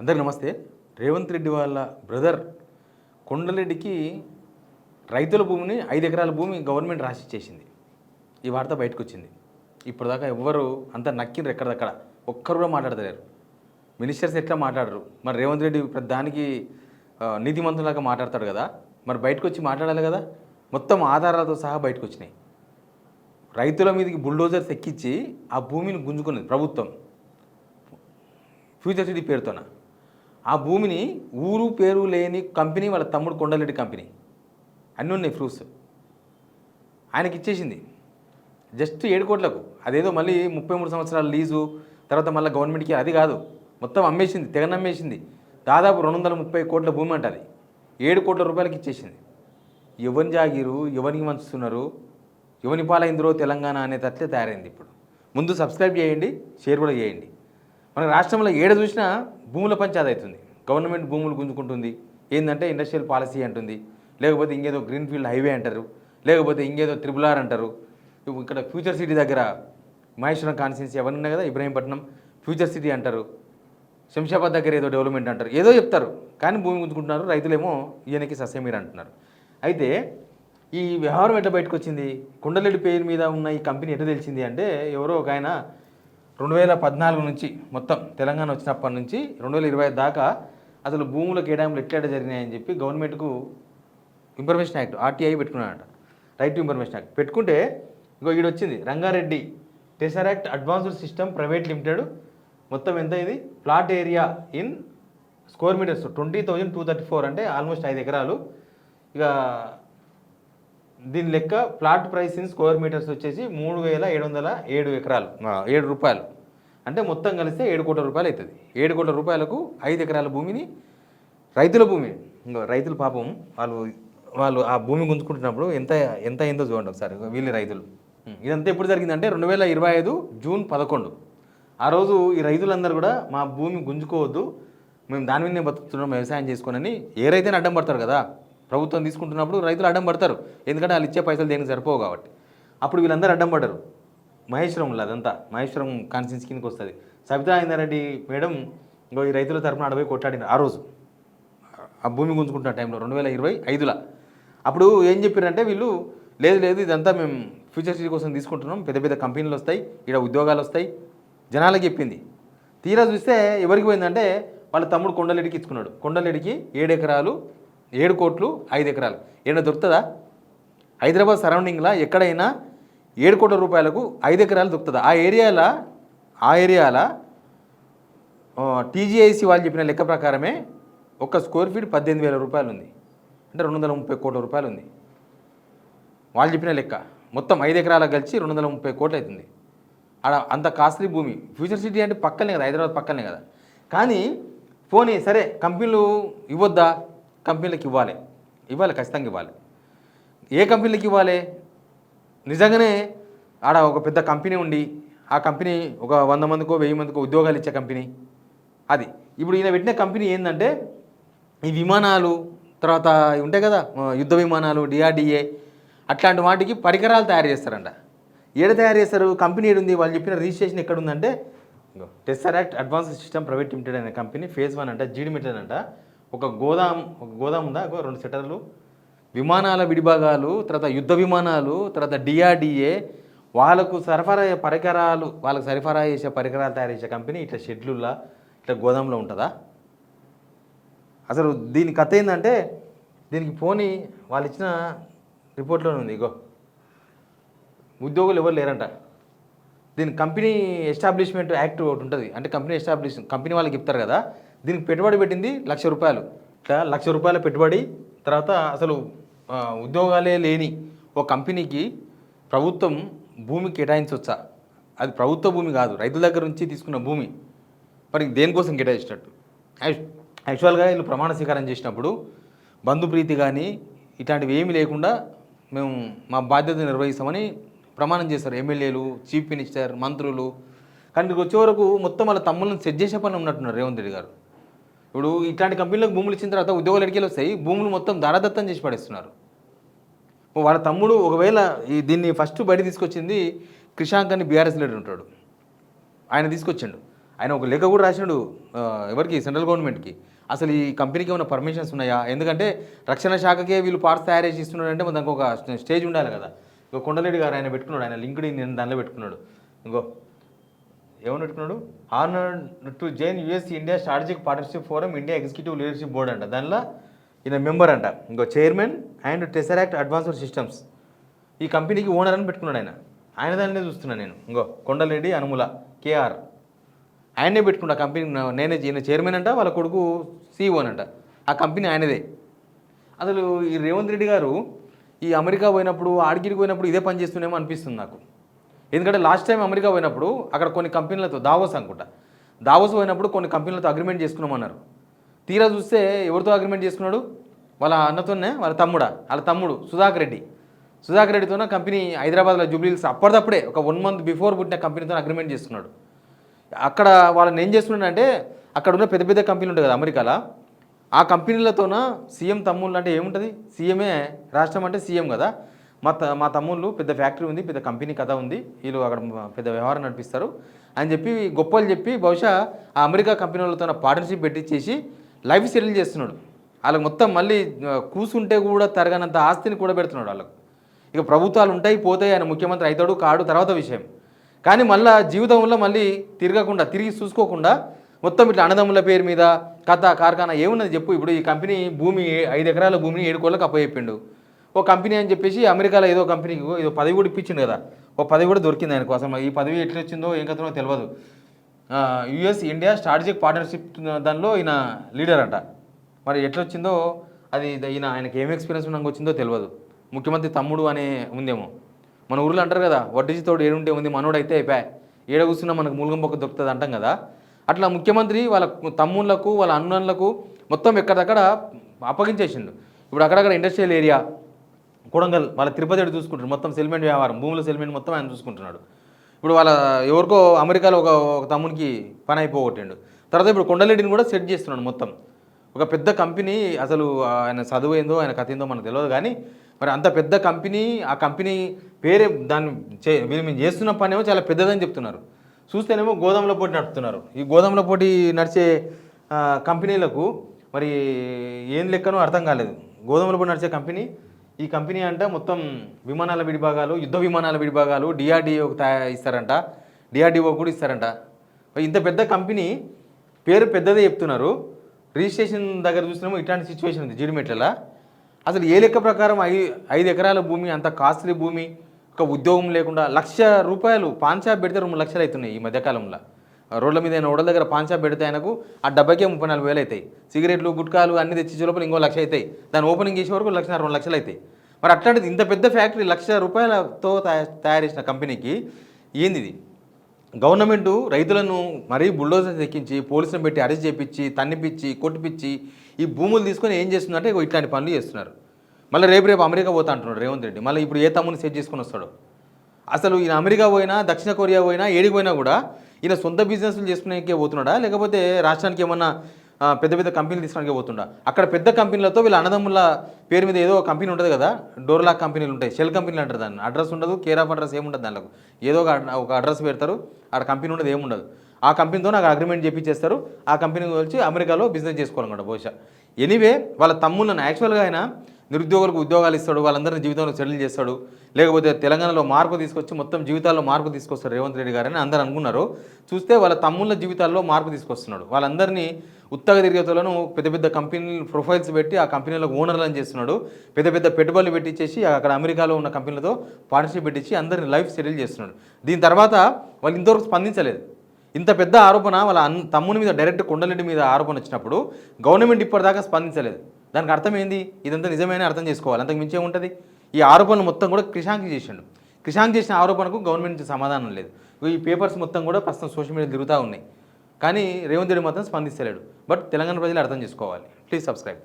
అందరికీ నమస్తే. రేవంత్ రెడ్డి వాళ్ళ బ్రదర్ కొండలరెడ్డికి రైతుల భూమిని 5 ఎకరాల భూమి గవర్నమెంట్ రాసిచ్చేసింది. ఈ వార్త బయటకు వచ్చింది. ఇప్పటిదాకా ఎవ్వరు అంతా నక్కిండ్రు, ఎక్కడదక్కడ ఒక్కరు కూడా మాట్లాడతలేరు. మినిస్టర్స్ ఎట్లా మాట్లాడరు, మరి రేవంత్ రెడ్డి దానికి నీతిమంతులాగా మాట్లాడతాడు కదా, మరి బయటకు వచ్చి మాట్లాడాలి కదా. మొత్తం ఆధారాలతో సహా బయటకు వచ్చినాయి. రైతుల మీదకి బుల్డోజర్స్ ఎక్కించి ఆ భూమిని గుంజుకున్నది ప్రభుత్వం ఫ్యూచర్ సిటీ పేరుతోన. ఆ భూమిని ఊరు పేరు లేని కంపెనీ వాళ్ళ తమ్ముడు కొండలరెడ్డి కంపెనీ, అన్నీ ఉన్నాయి ప్రూఫ్స్, ఆయనకి ఇచ్చేసింది జస్ట్ 7 కోట్లకు. అదేదో మళ్ళీ 33 సంవత్సరాల లీజు తర్వాత మళ్ళీ గవర్నమెంట్కి అది కాదు, మొత్తం అమ్మేసింది, తెగనమ్మేసింది. దాదాపు 230 కోట్ల భూమి అంటది, 7 కోట్ల రూపాయలకి ఇచ్చేసింది. ఎవరిని జాగిరు, ఎవరికి మంచుతున్నారు, ఎవరి పాలైందిరో తెలంగాణ అనేటట్లే తయారైంది. ఇప్పుడు ముందు సబ్స్క్రైబ్ చేయండి, షేర్ కూడా చేయండి. మన రాష్ట్రంలో ఏడ చూసినా భూముల పంచాయతీ అవుతుంది. గవర్నమెంట్ భూములు గుంజుకుంటుంది. ఏంటంటే ఇండస్ట్రియల్ పాలసీ అంటుంది, లేకపోతే ఇంకేదో గ్రీన్ఫీల్డ్ హైవే అంటారు, లేకపోతే ఇంకేదో RRR అంటారు. ఇక్కడ ఫ్యూచర్ సిటీ దగ్గర మహేశ్వరం కాన్స్టిట్యున్సీ ఎవరు ఉన్నాయి కదా, ఇబ్రహీంపట్నం ఫ్యూచర్ సిటీ అంటారు, శంషాబాద్ దగ్గర ఏదో డెవలప్మెంట్ అంటారు, ఏదో చెప్తారు, కానీ భూమి గుంజుకుంటున్నారు. రైతులేమో ఈయనకి సస్యమీర అంటున్నారు. అయితే ఈ వ్యవహారం ఎట్లా బయటకు వచ్చింది, కొండలరెడ్డి పేరు మీద ఉన్న ఈ కంపెనీ ఎట్లా తెలిసింది అంటే, ఎవరో ఒక ఆయన 2014 నుంచి మొత్తం తెలంగాణ వచ్చినప్పటి నుంచి 2020 దాకా అసలు భూముల కేటాయింపులు ఎట్లా జరిగినాయని చెప్పి గవర్నమెంట్కు ఇన్ఫర్మేషన్ యాక్ట్ RTI పెట్టుకున్నాడట, రైట్ టు ఇన్ఫర్మేషన్ యాక్ట్ పెట్టుకుంటే ఇంకో ఈడు వచ్చింది Rangareddy tesseract advanced system private limited. మొత్తం ఎంత ఇది, plot area in square meters 20,234, అంటే ఆల్మోస్ట్ 5 ఎకరాలు. ఇక దీని లెక్క plot price in square meters వచ్చేసి 3,707 ఎకరాలు, 7 రూపాయలు, అంటే మొత్తం కలిస్తే 7 కోట్ల రూపాయలు అవుతుంది. 7 కోట్ల రూపాయలకు 5 ఎకరాల భూమిని, రైతుల భూమి, ఇంకా రైతులు పాపం వాళ్ళు ఆ భూమి గుంజుకుంటున్నప్పుడు ఎంత ఎంత అయిందో చూడండి ఒకసారి. వీళ్ళు రైతులు, ఇదంతా ఎప్పుడు జరిగిందంటే 2025 జూన్ 11. ఆ రోజు ఈ రైతులందరూ కూడా మా భూమి గుంజుకోవద్దు, మేము దాని మీదనే బతుకుతున్నాం, వ్యవసాయం చేసుకోనని ఏ రైతైనా అడ్డం పడతారు కదా. ప్రభుత్వం తీసుకుంటున్నప్పుడు రైతులు అడ్డం పడతారు, ఎందుకంటే వాళ్ళు ఇచ్చే పైసలు దేనికి సరిపోవు కాబట్టి. అప్పుడు వీళ్ళందరూ అడ్డం పడ్డారు. మహేశ్వరంలో అదంతా మహేశ్వరం కాన్స్టిట్యున్సీ కిందకి వస్తుంది. సబితా ఇందారెడ్డి మేడం ఇంకో ఈ రైతుల తరఫున అడవి కొట్లాడిన ఆ రోజు, ఆ భూమి గుంజుకుంటున్న టైంలో 2025లో. అప్పుడు ఏం చెప్పారంటే వీళ్ళు, లేదు ఇదంతా మేము ఫ్యూచర్ సిటీ కోసం తీసుకుంటున్నాం, పెద్ద పెద్ద కంపెనీలు వస్తాయి, ఇక్కడ ఉద్యోగాలు వస్తాయి జనాలకు చెప్పింది. తీరా చూస్తే ఎవరికి పోయిందంటే వాళ్ళ తమ్ముడు కొండలరెడ్డికి ఇచ్చుకున్నాడు. కొండలరెడ్డికి 7 ఎకరాలు 7 కోట్లు 5 ఎకరాలు. ఏమైనా దొరుకుతుందా హైదరాబాద్ సరౌండింగ్లో ఎక్కడైనా 7 కోట్ల రూపాయలకు 5 ఎకరాలు దొరుకుతుందా? ఆ ఏరియాల TGIC వాళ్ళు చెప్పిన లెక్క ప్రకారమే ఒక స్క్వేర్ ఫీట్ 18,000 రూపాయలు ఉంది, అంటే 230 కోట్ల రూపాయలు ఉంది. వాళ్ళు చెప్పిన లెక్క మొత్తం 5 ఎకరాలకు కలిసి 230 కోట్లు అవుతుంది. ఆడ అంత కాస్ట్లీ భూమి. ఫ్యూచర్ సిటీ అంటే పక్కనే కదా, హైదరాబాద్ పక్కనే కదా. కానీ పోనీ సరే, కంపెనీలు ఇవ్వద్దా? కంపెనీలకు ఇవ్వాలి, ఖచ్చితంగా ఇవ్వాలి. ఏ కంపెనీలకు ఇవ్వాలి? నిజంగానే ఆడ ఒక పెద్ద కంపెనీ ఉండి, ఆ కంపెనీ ఒక 100 మందికో 1000 మందికో ఉద్యోగాలు ఇచ్చే కంపెనీ అది. ఇప్పుడు ఈయన పెట్టిన కంపెనీ ఏంటంటే, ఈ విమానాలు తర్వాత ఉంటాయి కదా, యుద్ధ విమానాలు, DRDA అట్లాంటి వాటికి పరికరాలు తయారు చేస్తారంట. ఏడ తయారు చేస్తారు? కంపెనీ ఏడుంది? వాళ్ళు చెప్పిన రిజిస్ట్రేషన్ ఎక్కడ ఉందంటే, టెసరాక్ట్ అడ్వాన్స్డ్ సిస్టమ్ ప్రైవేట్ లిమిటెడ్ అనే కంపెనీ phase 1 అంట, జీడిమిటెడ్ అంట. ఒక గోదాం ఉందా, 2 సెటర్లు, విమానాల విడిభాగాలు, తర్వాత యుద్ధ విమానాలు, తర్వాత DRDA వాళ్ళకు సరఫరా అయ్యే పరికరాలు, వాళ్ళకు సరఫరా చేసే పరికరాలు తయారు చేసే కంపెనీ ఇట్లా షెడ్యూల్లా ఇట్లా గోదాంలో ఉంటుందా? అసలు దీని కథ ఏంటంటే, దీనికి పోనీ వాళ్ళు ఇచ్చిన రిపోర్ట్లోనే ఉంది. ఇగో ఉద్యోగులు ఎవరు లేరంట. దీని కంపెనీ ఎస్టాబ్లిష్మెంట్ యాక్ట్ ఒకటి ఉంటుంది, అంటే కంపెనీ వాళ్ళకి చెప్తారు కదా. దీనికి పెట్టుబడి పెట్టింది ₹1,00,000. ఇట్లా ₹1,00,000 పెట్టుబడి, తర్వాత అసలు ఉద్యోగాలే లేని ఒక కంపెనీకి ప్రభుత్వం భూమి కేటాయించవచ్చా? అది ప్రభుత్వ భూమి కాదు, రైతుల దగ్గర నుంచి తీసుకున్న భూమి. మరి దేనికోసం కేటాయించినట్టు? యాక్చువల్గా వీళ్ళు ప్రమాణ స్వీకారం చేసినప్పుడు బంధుప్రీతి కానీ ఇట్లాంటివి ఏమీ లేకుండా మేము మా బాధ్యత నిర్వహిస్తామని ప్రమాణం చేస్తారు ఎమ్మెల్యేలు, చీఫ్ మినిస్టర్, మంత్రులు. కానీ వచ్చే వరకు మొత్తం వాళ్ళ తమ్ముళ్ళని సెట్ చేసే పని ఉన్నట్టున్నారు రేవంత్ రెడ్డి గారు. ఇప్పుడు ఇట్లాంటి కంపెనీలకు భూములు ఇచ్చిన తర్వాత ఉద్యోగాలు ఎడికెళ్ళి వస్తాయి, భూములు మొత్తం దారాదత్తం చేసి పడేస్తున్నారు. వాళ్ళ తమ్ముడు ఒకవేళ దీన్ని ఫస్ట్ బయట తీసుకొచ్చింది క్రిషాంక్ అని BRS లీడర్ ఉంటాడు, ఆయన తీసుకొచ్చిండు. ఆయన ఒక లేఖ కూడా రాసినాడు ఎవరికి, సెంట్రల్ గవర్నమెంట్కి. అసలు ఈ కంపెనీకి ఏమైనా పర్మిషన్స్ ఉన్నాయా? ఎందుకంటే రక్షణ శాఖకే వీళ్ళు పార్ట్స్ తయారు చేసి ఇస్తున్నారంటే దానికి ఒక స్టేజ్ ఉండాలి కదా. ఇంకో కొండలేడి గారు ఆయన పెట్టుకున్నాడు, ఆయన లింక్డ్ ఇన్ దానిలో పెట్టుకున్నాడు. ఇంకో ఏమని పెట్టుకున్నాడు, honoured to Jain US India strategic partnership forum India executive leadership board అంట, దానిలో ఈయన మెంబర్ అంట. ఇంకో చైర్మన్ అండ్ టెసరాక్ట్ అడ్వాన్స్డ్ సిస్టమ్స్, ఈ కంపెనీకి ఓనర్ అని పెట్టుకున్నాడు ఆయన దానినే చూస్తున్నాను నేను. ఇంకో కొండలేడి అనుముల కేఆర్, ఆయనే పెట్టుకున్నా కంపెనీ, నేనే ఈయన చైర్మన్ అంట, వాళ్ళ కొడుకు CEO అంట, ఆ కంపెనీ ఆయనదే. అసలు ఈ రేవంత్ రెడ్డి గారు ఈ అమెరికా పోయినప్పుడు ఆడిగిరికి పోయినప్పుడు ఇదే పని చేస్తున్నామో అనిపిస్తుంది నాకు. ఎందుకంటే లాస్ట్ టైం అమెరికా పోయినప్పుడు అక్కడ కొన్ని కంపెనీలతో దావోస్ అనుకుంటా, దావోస్ పోయినప్పుడు కొన్ని కంపెనీలతో అగ్రిమెంట్ చేసుకున్నామన్నారు. తీరా చూస్తే ఎవరితో అగ్రిమెంట్ చేసుకున్నాడు, వాళ్ళ అన్నతోనే, వాళ్ళ తమ్ముడు సుధాకర్ రెడ్డితోనే కంపెనీ హైదరాబాద్లో జూబ్లీహిల్స్ అప్పటిదప్పుడే ఒక 1 month బిఫోర్ పుట్టిన కంపెనీతో అగ్రిమెంట్ చేసుకున్నాడు. అక్కడ వాళ్ళని ఏం చేస్తున్నాడంటే అక్కడ ఉన్న పెద్ద పెద్ద కంపెనీలు ఉంటాయి కదా అమెరికాలో, ఆ కంపెనీలతోన సీఎం తమ్ముళ్ళు అంటే ఏముంటుంది, సీఎమే రాష్ట్రం అంటే సీఎం కదా, మా తమ్ముళ్ళు పెద్ద ఫ్యాక్టరీ ఉంది, పెద్ద కంపెనీ కథ ఉంది, వీళ్ళు అక్కడ పెద్ద వ్యవహారం నడిపిస్తారు అని చెప్పి గొప్పలు చెప్పి బహుశా ఆ అమెరికా కంపెనీలతో పార్ట్నర్షిప్ పెట్టించేసి లైఫ్ సెటిల్ చేస్తున్నాడు. వాళ్ళకి మొత్తం మళ్ళీ కూసుంటే కూడా తరగనంత ఆస్తిని కూడా పెడుతున్నాడు వాళ్ళకు. ఇక ప్రభుత్వాలు ఉంటాయి పోతాయి, ఆయన ముఖ్యమంత్రి అవుతాడు కాడు తర్వాత విషయం. కానీ మళ్ళీ జీవితంలో మళ్ళీ తిరిగి చూసుకోకుండా మొత్తం ఇట్లా అన్నదమ్ముల పేరు మీద కథ కార్ఖానా ఏమున్నది చెప్పు. ఇప్పుడు ఈ కంపెనీ భూమి 5 ఎకరాల భూమిని 7 కోళ్ళకి అప్పచెప్పిండు. ఓ కంపెనీ అని చెప్పేసి అమెరికాలో ఏదో కంపెనీకి ఏదో పదవి కూడా ఇప్పించిండు కదా, ఓ పదవి కూడా దొరికింది ఆయనకు. అసలు ఈ పదవి ఎట్లా వచ్చిందో ఏం కథనో తెలియదు. యుఎస్ ఇండియా స్ట్రాటజిక్ పార్ట్నర్షిప్ దానిలో ఈయన లీడర్ అంట. మరి ఎట్లా వచ్చిందో అది ఆయనకి ఏం ఎక్స్పీరియన్స్ ఉన్నాక వచ్చిందో తెలియదు. ముఖ్యమంత్రి తమ్ముడు అనే ఉందేమో. మన ఊర్లో అంటారు కదా, వడ్డీతోడు ఏడుంటే ఉంది మనోడైతే అయిపోయా, ఏడ కూర్చున్నా మనకు మూలగం పొక్క దొరుకుతుంది అంటాం కదా. అట్లా ముఖ్యమంత్రి వాళ్ళ తమ్ముళ్ళకు వాళ్ళ అన్నలకు మొత్తం ఎక్కడక్కడ అప్పగించేసిండు. ఇప్పుడు అక్కడక్కడ ఇండస్ట్రియల్ ఏరియా కొడంగల్ వాళ్ళ తిరుపతి ఎడు చూసుకుంటారు, మొత్తం సెటిల్మెంట్ వ్యవహారం భూముల సెటిల్మెంట్ మొత్తం ఆయన చూసుకుంటున్నాడు. ఇప్పుడు వాళ్ళ ఎవరికో అమెరికాలో ఒక తమ్మునికి పని అయిపోగొట్టిండు. తర్వాత ఇప్పుడు కొండలెడ్డిని కూడా సెట్ చేస్తున్నాడు మొత్తం. ఒక పెద్ద కంపెనీ, అసలు ఆయన చదువు ఏందో ఆయన కథ ఏందో మనకు తెలియదు కానీ మరి అంత పెద్ద కంపెనీ, ఆ కంపెనీ పేరే మేము చేస్తున్న పని ఏమో చాలా పెద్దదని చెప్తున్నారు. చూస్తేనేమో గోదాముల పోటీ నడుపుతున్నారు. ఈ గోదాముల పోటీ నడిచే కంపెనీలకు మరి ఏం లెక్కనో అర్థం కాలేదు. గోదాముల పోటీ నడిచే కంపెనీ, ఈ కంపెనీ అంట మొత్తం విమానాల విడిభాగాలు, యుద్ధ విమానాల విడిభాగాలు DRDOకి ఇస్తారంట, DRDO కూడా ఇస్తారంట. ఇంత పెద్ద కంపెనీ పేరు పెద్దదే చెప్తున్నారు. రిజిస్ట్రేషన్ దగ్గర చూసినామో ఇట్లాంటి సిచ్యువేషన్ ఉంది జీడిమెట్లలో. అసలు ఏ లెక్క ప్రకారం 5 ఎకరాల భూమి, అంత కాస్ట్లీ భూమి, ఒక ఉద్యోగం లేకుండా ₹1,00,000 పాన్ షాప్ పెడితే 2 లక్షలు అవుతున్నాయి ఈ మధ్యకాలంలో. రోడ్ల మీద ఓడల దగ్గర పాన్ షాప్ పెడితే ఆయనకు ఆ డబ్బాకే 34,000 అవుతాయి. సిగరెట్లు గుట్కాలు అన్ని తెచ్చి లోపల ఇంకో 1,00,000 అవుతాయి. దాన్ని ఓపెనింగ్ చేసే వరకు 1,00,000 2 లక్షలు అవుతాయి. మరి అట్లాంటిది ఇంత పెద్ద ఫ్యాక్టరీ ₹1,00,000తో తయారు చేసిన కంపెనీకి ఏంది ఇది? గవర్నమెంటు రైతులను మరీ బుల్డోజర్ ఎక్కించి పోలీసులను పెట్టి అరెస్ట్ చేయించి తన్నిపిచ్చి కొట్టిపిచ్చి ఈ భూములు తీసుకొని ఏం చేస్తుందంటే ఇట్లాంటి పనులు చేస్తున్నారు. మళ్ళీ రేపు అమెరికా పోతా అంటున్నాడు రేవంత్ రెడ్డి. మళ్ళీ ఇప్పుడు ఏ తమ్ముని సెట్ చేసుకొని వస్తాడు? అసలు ఈయన అమెరికా పోయినా, దక్షిణ కొరియా పోయినా, ఏడికి పోయినా కూడా ఈయన సొంత బిజినెస్లు చేసుకునేకే పోతున్నాడా, లేకపోతే రాష్ట్రానికి ఏమన్నా పెద్ద పెద్ద కంపెనీలు తీసుకోవడానికి పోతుండా? అక్కడ పెద్ద కంపెనీలతో వీళ్ళ అన్నదమ్ముల పేరు మీద ఏదో కంపెనీ ఉంటుంది కదా, డోర్లాక్ కంపెనీలు ఉంటాయి, షెల్ కంపెనీలు అంటారు దాన్ని. అడ్రస్ ఉండదు, కేర్ ఆఫ్ అడ్రస్ ఏముండదు దానిలో. ఏదో ఒక అడ్రస్ పెడతారు, ఆడ కంపెనీ ఉండదు, ఏముండదు. ఆ కంపెనీతో నాకు అగ్రిమెంట్ చేపించేస్తారు, ఆ కంపెనీ వచ్చి అమెరికాలో బిజినెస్ చేసుకోవాలన్నమాట బహుశా. ఎనీవే వాళ్ళ తమ్ముళ్ళని యాక్చువల్గా ఆయన నిరుద్యోగులకు ఉద్యోగాలు ఇస్తాడు, వాళ్ళందరినీ జీవితంలో సెటిల్ చేస్తాడు, లేకపోతే తెలంగాణలో మార్పు తీసుకొచ్చి మొత్తం జీవితాల్లో మార్పు తీసుకొస్తాడు రేవంత్ రెడ్డి గారని అందరూ అనుకున్నారు. చూస్తే వాళ్ళ తమ్ముళ్ళ జీవితాల్లో మార్పు తీసుకొస్తున్నాడు. వాళ్ళందరినీ ఉత్తగ తిరిగేతలను పెద్ద పెద్ద కంపెనీ ప్రొఫైల్స్ పెట్టి ఆ కంపెనీలకు ఓనర్లను చేస్తున్నాడు. పెద్ద పెద్ద పెట్టుబడులు పెట్టించేసి అక్కడ అమెరికాలో ఉన్న కంపెనీలతో పార్ట్నర్షిప్ పెట్టించి అందరినీ లైఫ్ సెటిల్ చేస్తున్నాడు. దీని తర్వాత వాళ్ళు ఇంతవరకు స్పందించలేదు. ఇంత పెద్ద ఆరోపణ వాళ్ళ తమ్ముని మీద డైరెక్ట్ కొండలెడ్డి మీద ఆరోపణ వచ్చినప్పుడు గవర్నమెంట్ ఇప్పటిదాకా స్పందించలేదు. దానికి అర్థం ఏంది? ఇదంతా నిజమైన అర్థం చేసుకోవాలి. అంతకు మించే ఉంటుంది. ఈ ఆరోపణలు మొత్తం కూడా క్రిషాంక్ చేసిండు. క్రిషాంక్ చేసిన ఆరోపణకు గవర్నమెంట్ నుంచి సమాధానం లేదు. ఈ పేపర్స్ మొత్తం కూడా ప్రస్తుతం సోషల్ మీడియా తిరుగుతూ ఉన్నాయి. కానీ రేవంత్ రెడ్డి మాత్రం స్పందిస్తలేడు. బట్ తెలంగాణ ప్రజలు అర్థం చేసుకోవాలి. Please subscribe.